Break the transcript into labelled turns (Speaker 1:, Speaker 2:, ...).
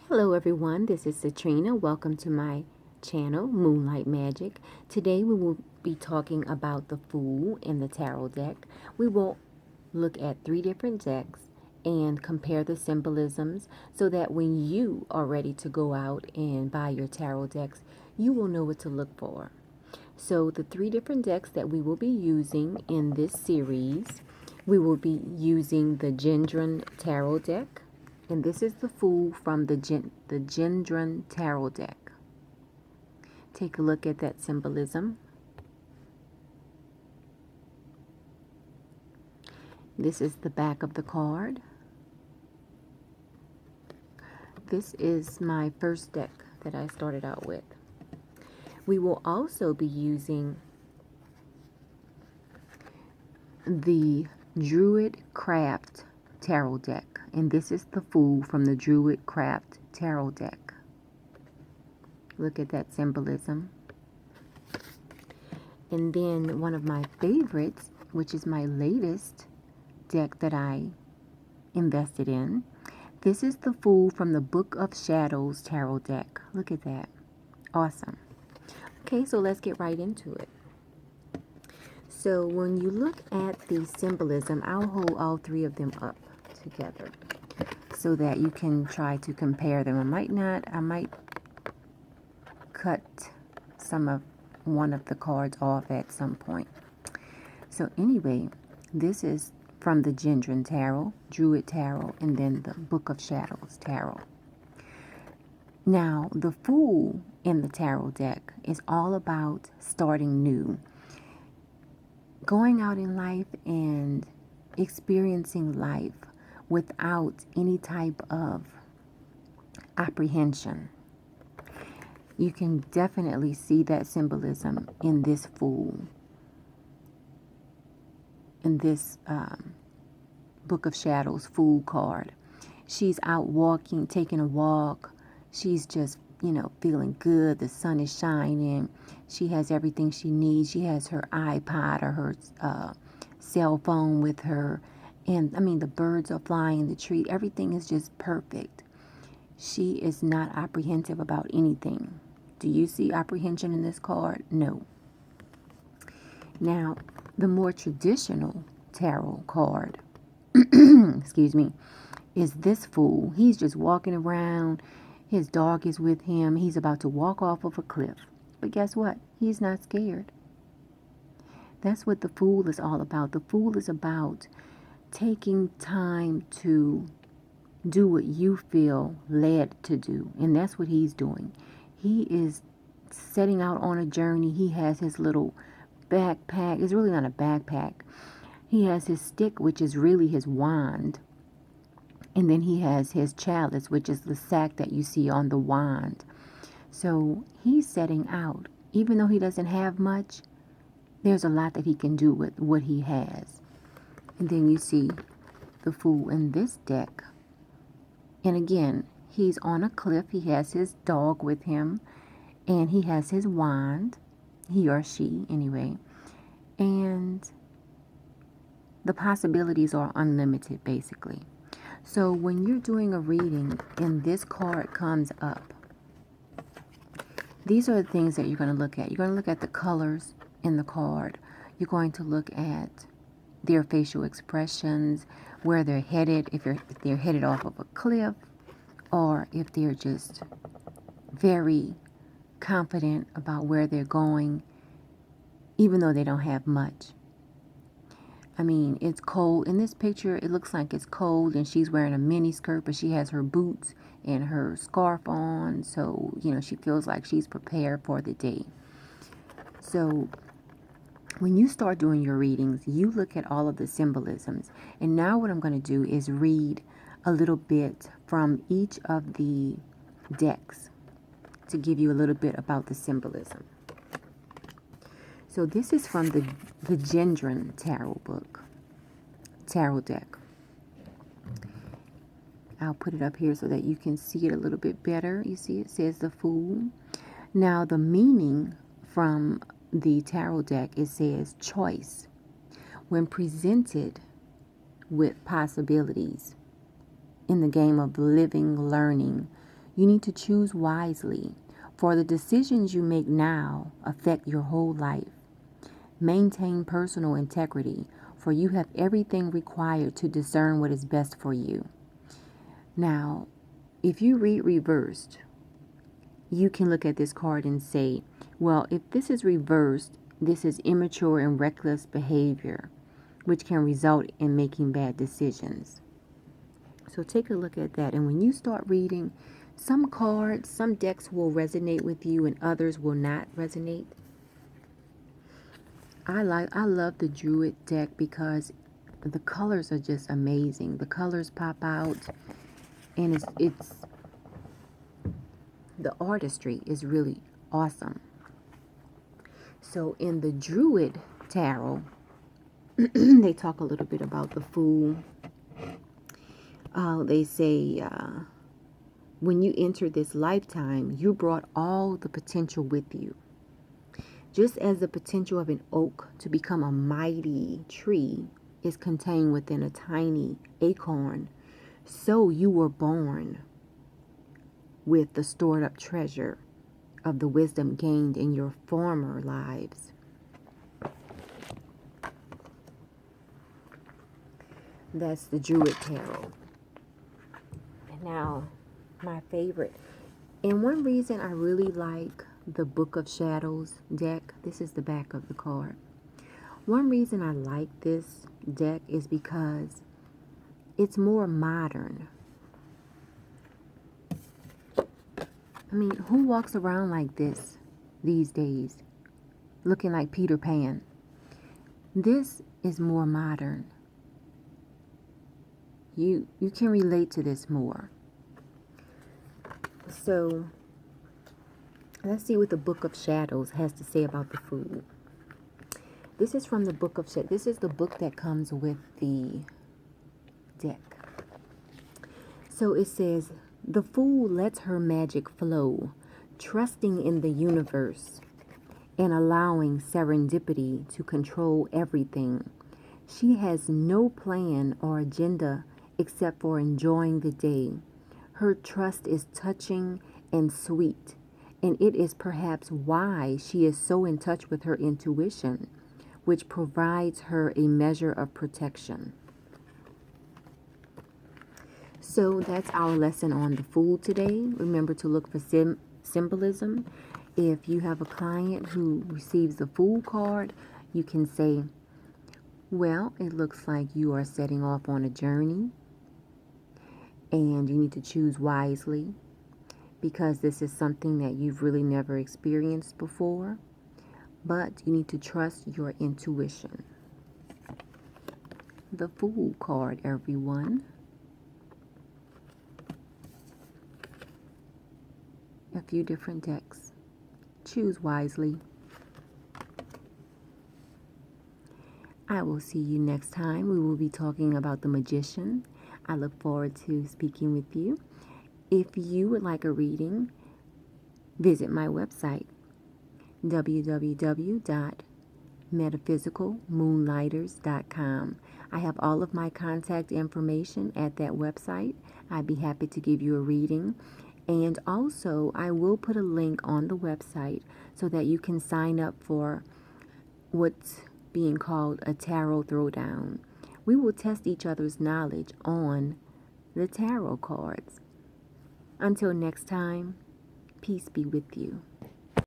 Speaker 1: Hello everyone, this is Citrina. Welcome to my channel, Moonlight Magic. Today we will be talking about the Fool in the Tarot deck. We will look at 3 different decks and compare the symbolisms so that when you are ready to go out and buy your tarot decks, you will know what to look for. So the 3 different decks that we will be using in this series, we will be using the Gendron Tarot deck, and this is the Fool from the Gendron Tarot deck. Take a look at that symbolism. This is the back of the card. This is my first deck that I started out with. We will also be using the Druid Craft Tarot deck, and this is the Fool from the Druid Craft Tarot deck. Look at that symbolism. And then one of my favorites, which is my latest deck that I invested in, this is the Fool from the Book of Shadows Tarot deck. Look at that. Awesome. Okay, so let's get right into it. So when you look at the symbolism, I'll hold all 3 of them up together so that you can try to compare them. I might cut one of the cards off at some point. So anyway, this is from the Gendron Tarot, Druid Tarot, and then the Book of Shadows Tarot. Now, the Fool in the Tarot deck is all about starting new, going out in life and experiencing life without any type of apprehension. You can definitely see that symbolism in this Fool, in this Book of Shadows Fool card. She's out walking, taking a walk. She's just, feeling good. The sun is shining. She has everything she needs. She has her iPod or her cell phone with her. And, the birds are flying in the tree. Everything is just perfect. She is not apprehensive about anything. Do you see apprehension in this card? No. Now, the more traditional tarot card, excuse me, is this Fool. He's just walking around. His dog is with him. He's about to walk off of a cliff. But guess what? He's not scared. That's what the Fool is all about. The Fool is about taking time to do what you feel led to do. And that's what he's doing. He is setting out on a journey. He has his little backpack. It's really not a backpack. He has his stick, which is really his wand. And then he has his chalice, which is the sack that you see on the wand. So he's setting out. Even though he doesn't have much, there's a lot that he can do with what he has. And then you see the Fool in this deck. And again, he's on a cliff. He has his dog with him. And he has his wand. He or she, anyway. And the possibilities are unlimited, basically. So when you're doing a reading and this card comes up, these are the things that you're going to look at. You're going to look at the colors in the card. You're going to look at their facial expressions, where they're headed, if they're headed off of a cliff, or if they're just very confident about where they're going, even though they don't have much. It's cold. In this picture, it looks like it's cold, and she's wearing a mini skirt, but she has her boots and her scarf on, so, she feels like she's prepared for the day. So, when you start doing your readings, you look at all of the symbolisms. And now what I'm going to do is read a little bit from each of the decks to give you a little bit about the symbolism. So this is from the Gendron Tarot deck. I'll put it up here so that you can see it a little bit better. You see it says the Fool. Now the meaning from the tarot deck, it says choice. When presented with possibilities in the game of living, learning, You need to choose wisely, for the decisions you make now affect your whole life. Maintain personal integrity, for you have everything required to discern what is best for you. Now, if you read reversed, you can look at this card and say, well, if this is reversed, this is immature and reckless behavior, which can result in making bad decisions. So take a look at that. And when you start reading, some cards, some decks will resonate with you and others will not resonate. I love the Druid deck because the colors are just amazing. The colors pop out, and it's the artistry is really awesome. So in the Druid Tarot, they talk a little bit about the Fool. They say, when you enter this lifetime, you brought all the potential with you. Just as the potential of an oak to become a mighty tree is contained within a tiny acorn, so you were born with the stored up treasure of the wisdom gained in your former lives. That's the Druid Tarot. Now, my favorite, and one reason I really like the Book of Shadows deck, this is the back of the card. One reason I like this deck is because it's more modern. I mean, who walks around like this these days, looking like Peter Pan? This is more modern. You can relate to this more. So, let's see what the Book of Shadows has to say about the Fool. This is from the Book of Shadows. This is the book that comes with the deck. So it says, the Fool lets her magic flow, trusting in the universe and allowing serendipity to control everything. She has no plan or agenda except for enjoying the day. Her trust is touching and sweet, and it is perhaps why she is so in touch with her intuition, which provides her a measure of protection. So that's our lesson on the Fool today. Remember to look for symbolism. If you have a client who receives the Fool card, you can say, well, it looks like you are setting off on a journey, and you need to choose wisely because this is something that you've really never experienced before, but you need to trust your intuition. The Fool card, everyone. A few different decks. Choose wisely. I will see you next time. We will be talking about the Magician. I look forward to speaking with you. If you would like a reading, visit my website, www.metaphysicalmoonlighters.com. I have all of my contact information at that website. I'd be happy to give you a reading. And also, I will put a link on the website so that you can sign up for what's being called a tarot throwdown. We will test each other's knowledge on the tarot cards. Until next time, peace be with you.